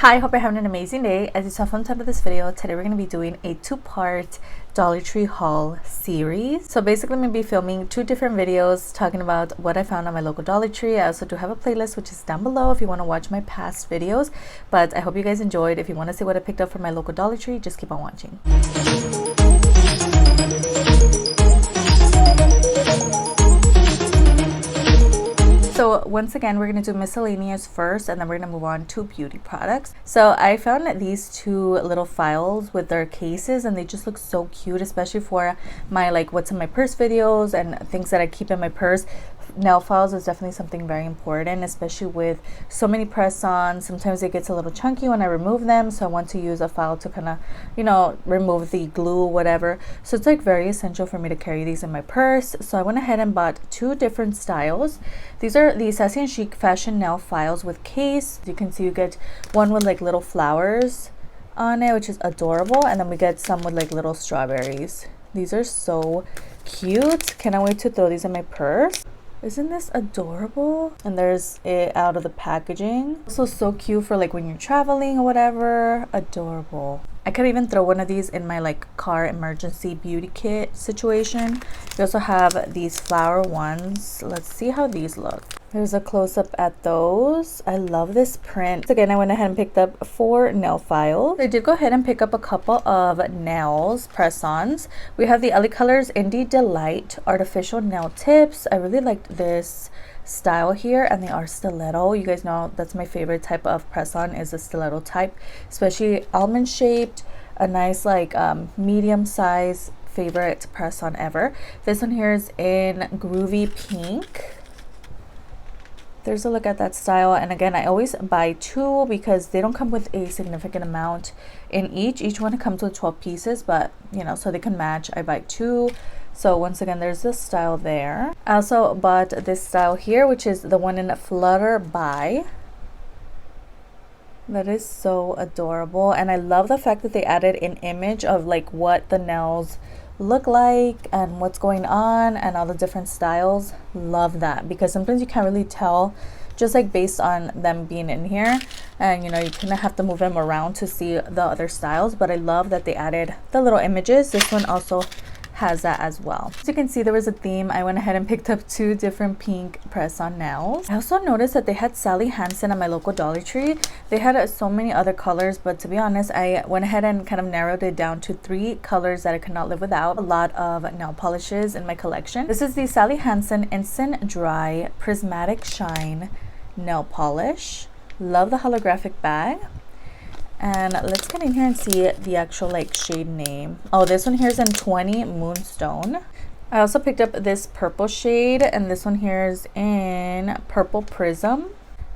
Hi, hope you're having an amazing day. As you saw from the title of this video, today we're going to be doing a two-part Dollar Tree haul series. So basically I'm going to be filming two different videos talking about what I found on my local Dollar Tree. I also do have a playlist which is down below if you want to watch my past videos. But I hope you guys enjoyed. If you want to see what I picked up from my local Dollar Tree, just keep on watching. So once again, we're going to do miscellaneous first, and then we're going to move on to beauty products. So I found these two little files with their cases, and they just look so cute, especially for my what's in my purse videos and things that I keep in my purse. Nail files is definitely something very important, especially with so many press-ons. Sometimes it gets a little chunky when I remove them, so I want to use a file to kind of, remove the glue, whatever. So it's very essential for me to carry these in my purse. So I went ahead and bought two different styles. These are the Sassy Chic fashion nail files with case. You can see you get one with little flowers on it, which is adorable, and then we get some with little strawberries. These are so cute. Cannot wait to throw these in my purse. Isn't this adorable? And there's it out of the packaging. Also so cute for when you're traveling or whatever. Adorable. I could even throw one of these in my car emergency beauty kit situation. We also have these flower ones. Let's see how these look. Here's a close-up at those. I love this print. Again, I went ahead and picked up 4 nail files. I did go ahead and pick up a couple of nails, press-ons. We have the LA Colors Indie Delight Artificial Nail Tips. I really liked this style here, and they are stiletto. You guys know that's my favorite type of press-on, is the stiletto type, especially almond shaped. A nice medium size favorite press-on ever. This one here is in groovy pink. There's a look at that style, and again, I always buy 2 because they don't come with a significant amount in each one comes with 12 pieces, but so they can match. I buy 2. So once again, there's this style there. I also bought this style here, which is the one in Flutter by. That is so adorable, and I love the fact that they added an image of what the nails look like and what's going on and all the different styles. Love that, because sometimes you can't really tell just based on them being in here, and you kind of have to move them around to see the other styles. But I love that they added the little images. This one also has that as well. As you can see, there was a theme. I went ahead and picked up 2 different pink press-on nails. I also noticed that they had Sally Hansen at my local Dollar Tree. They had so many other colors, but to be honest, I went ahead and kind of narrowed it down to 3 colors that I could not live without. A lot of nail polishes in my collection. This is the Sally Hansen Instant Dry Prismatic Shine Nail Polish. Love the holographic bag. And let's get in here and see the actual shade name. Oh, this one here is in 20 Moonstone. I also picked up this purple shade, and this one here is in Purple Prism.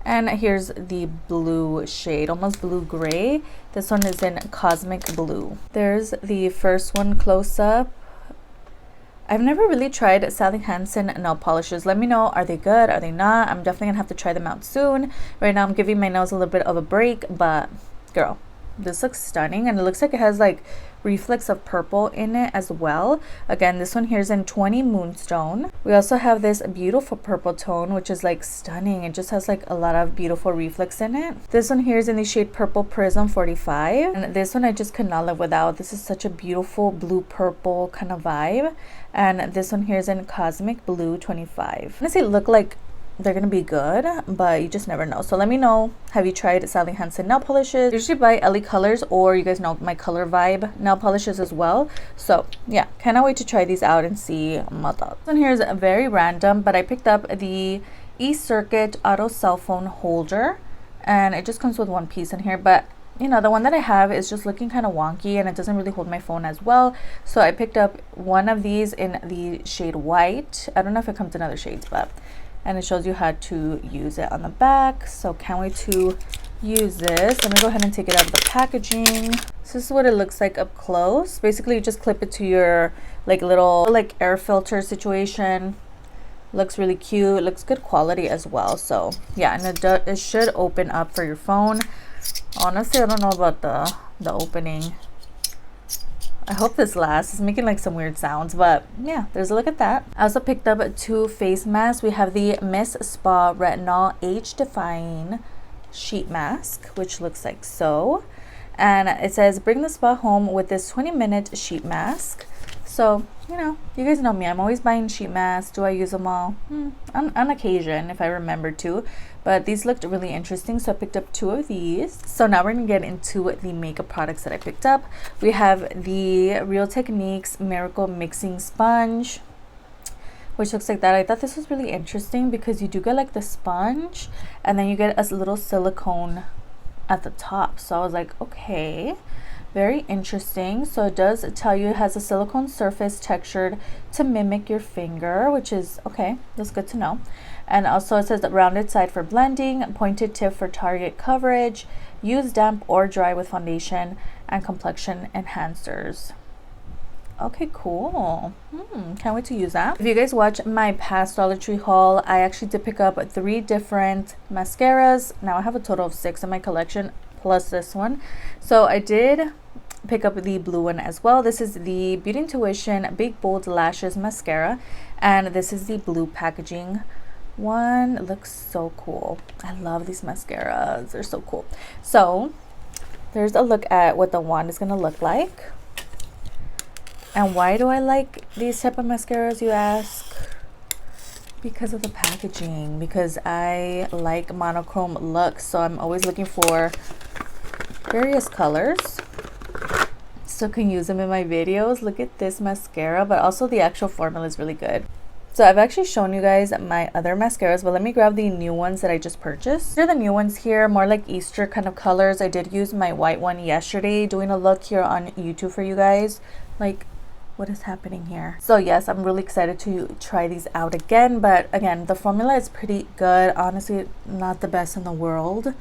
And here's the blue shade, almost blue gray. This one is in Cosmic Blue. There's the first one close up. I've never really tried Sally Hansen nail polishes. Let me know, are they good? Are they not? I'm definitely gonna have to try them out soon. Right now I'm giving my nails a little bit of a break, but girl, this looks stunning, and it looks like it has reflex of purple in it as well. Again, this one here is in 20 Moonstone. We also have this beautiful purple tone, which is stunning. It just has a lot of beautiful reflex in it. This one here is in the shade Purple Prism 45, and this one I just could not live without. This is such a beautiful blue purple kind of vibe. And this one here is in Cosmic Blue 25. Honestly, look like they're gonna be good, but you just never know. So let me know, have you tried Sally Hansen nail polishes? I usually buy LA Colors, or you guys know my Color Vibe nail polishes as well. So yeah, cannot wait to try these out and see my thoughts. This one here is very random, but I picked up the E-Circuit Auto Cell Phone Holder, and it just comes with 1 piece in here. But the one that I have is just looking kind of wonky, and it doesn't really hold my phone as well. So I picked up one of these in the shade White. I don't know if it comes in other shades, and it shows you how to use it on the back. So can't wait to use this. Let me go ahead and take it out of the packaging. So this is what it looks like up close. Basically, you just clip it to your little air filter situation. Looks really cute. Looks good quality as well. So yeah, and it should open up for your phone. Honestly, I don't know about the opening. I hope this lasts. It's making some weird sounds, but yeah, there's a look at that. I also picked up 2 face masks. We have the Miss Spa Retinol Age Defying sheet mask, which looks like so. And it says, bring the spa home with this 20-minute sheet mask. So, you know, you guys know me. I'm always buying sheet masks. Do I use them all? On occasion, if I remember to. But these looked really interesting, so I picked up 2 of these. So now we're going to get into the makeup products that I picked up. We have the Real Techniques Miracle Mixing Sponge, which looks like that. I thought this was really interesting because you do get like the sponge, and then you get a little silicone at the top. So I was like, okay, very interesting. So it does tell you it has a silicone surface textured to mimic your finger, which is okay, that's good to know. And also it says the rounded side for blending, pointed tip for target coverage, use damp or dry with foundation, and complexion enhancers. Okay, cool. Can't wait to use that. If you guys watch my past Dollar Tree haul, I actually did pick up 3 different mascaras. Now I have a total of 6 in my collection, plus this one. So I did pick up the blue one as well. This is the Beauty Intuition Big Bold Lashes Mascara, and this is the blue packaging one. It looks so cool. I love these mascaras. They're so cool. So there's a look at what the wand is going to look like. And why do I like these type of mascaras, you ask? Because of the packaging, because I like monochrome looks, so I'm always looking for various colors so can use them in my videos. Look at this mascara, but also the actual formula is really good. So I've actually shown you guys my other mascaras, but let me grab the new ones that I just purchased. These are the new ones here, more like Easter kind of colors. I did use my white one yesterday, doing a look here on YouTube for you guys. Like, what is happening here? So yes, I'm really excited to try these out again, but again, the formula is pretty good. Honestly, not the best in the world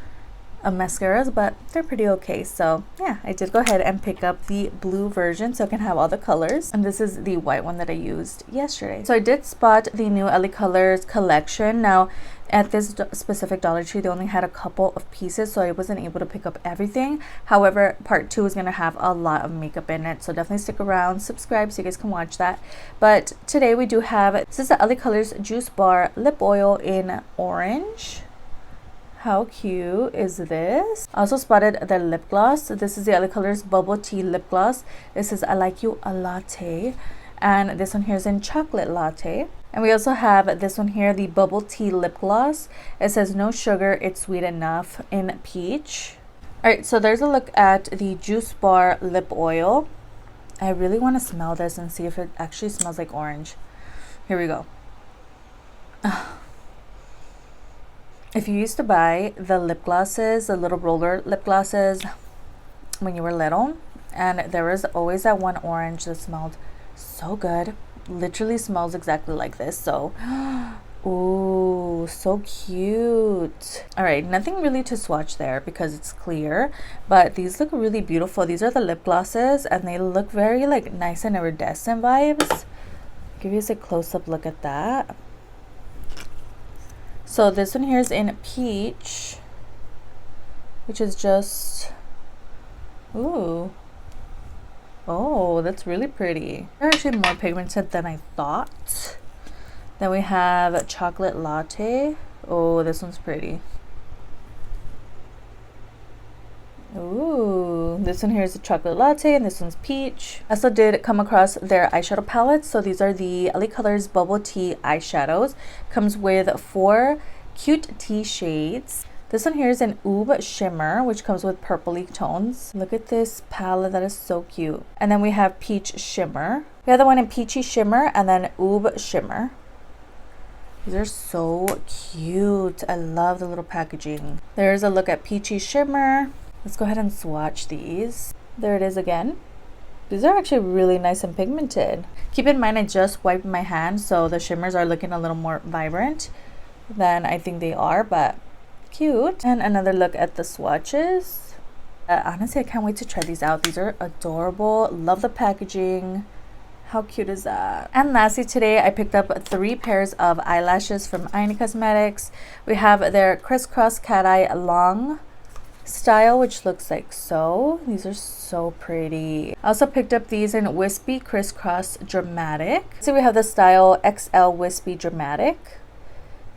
of mascaras, but they're pretty okay. So yeah, I did go ahead and pick up the blue version so I can have all the colors, and this is the white one that I used yesterday. So I did spot the new LA Colors collection. Now at this specific Dollar Tree, they only had a couple of pieces, so I wasn't able to pick up everything. However, part 2 is going to have a lot of makeup in it, so definitely stick around, subscribe so you guys can watch that. But today we do have, this is the LA Colors Juice Bar Lip Oil in orange. How cute is this? I also spotted the lip gloss. This is the LA Colors Bubble Tea Lip Gloss. This is I Like You a Latte, and this one here is in Chocolate Latte. And we also have this one here, the Bubble Tea Lip Gloss. It says no sugar, it's sweet enough, in Peach. Alright, so there's a look at the Juice Bar Lip Oil. I really want to smell this and see if it actually smells like orange. Here we go. If you used to buy the lip glosses, the little roller lip glosses when you were little, and there was always that one orange that smelled so good, literally smells exactly like this. So ooh, so cute. All right, nothing really to swatch there because it's clear, but these look really beautiful. These are the lip glosses, and they look very like nice and iridescent vibes. Give you a close-up look at that. So this one here is in Peach, which is just, ooh, oh, that's really pretty. They're actually more pigmented than I thought. Then we have Chocolate Latte. Oh, this one's pretty. Ooh, this one here is a Chocolate Latte, and this one's Peach. I also did come across their eyeshadow palettes. So these are the LA Colors Bubble Tea eyeshadows. Comes with 4 cute tea shades. This one here is an Oob Shimmer, which comes with purpley tones. Look at this palette, that is so cute. And then we have Peach Shimmer. We have the one in Peachy Shimmer, and then Oob Shimmer. These are so cute. I love the little packaging. There's a look at Peachy Shimmer. Let's go ahead and swatch these. There it is again. These are actually really nice and pigmented. Keep in mind I just wiped my hands, so the shimmers are looking a little more vibrant than I think they are, but cute. And another look at the swatches. Honestly, I can't wait to try these out. These are adorable. Love the packaging. How cute is that? And lastly, today I picked up 3 pairs of eyelashes from Ioni Cosmetics. We have their crisscross cateye long style, which looks like so. These are so pretty. I also picked up these in wispy crisscross dramatic. So we have the style XL wispy dramatic.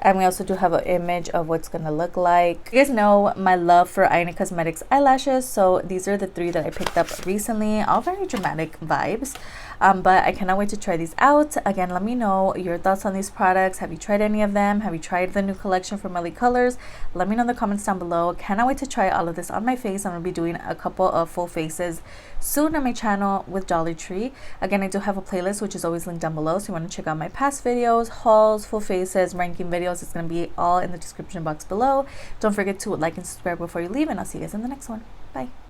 And we also do have an image of what's gonna look like. You guys know my love for Ioni Cosmetics eyelashes, so these are the 3 that I picked up recently, all very dramatic vibes. But I cannot wait to try these out. Again, let me know your thoughts on these products. Have you tried any of them? Have you tried the new collection from LA Colors? Let me know in the comments down below. Cannot wait to try all of this on my face. I'm gonna be doing a couple of full faces soon on my channel with Dollar Tree. Again, I do have a playlist which is always linked down below, so you want to check out my past videos, hauls, full faces, ranking videos. It's going to be all in the description box below. Don't forget to like and subscribe before you leave, and I'll see you guys in the next one. Bye.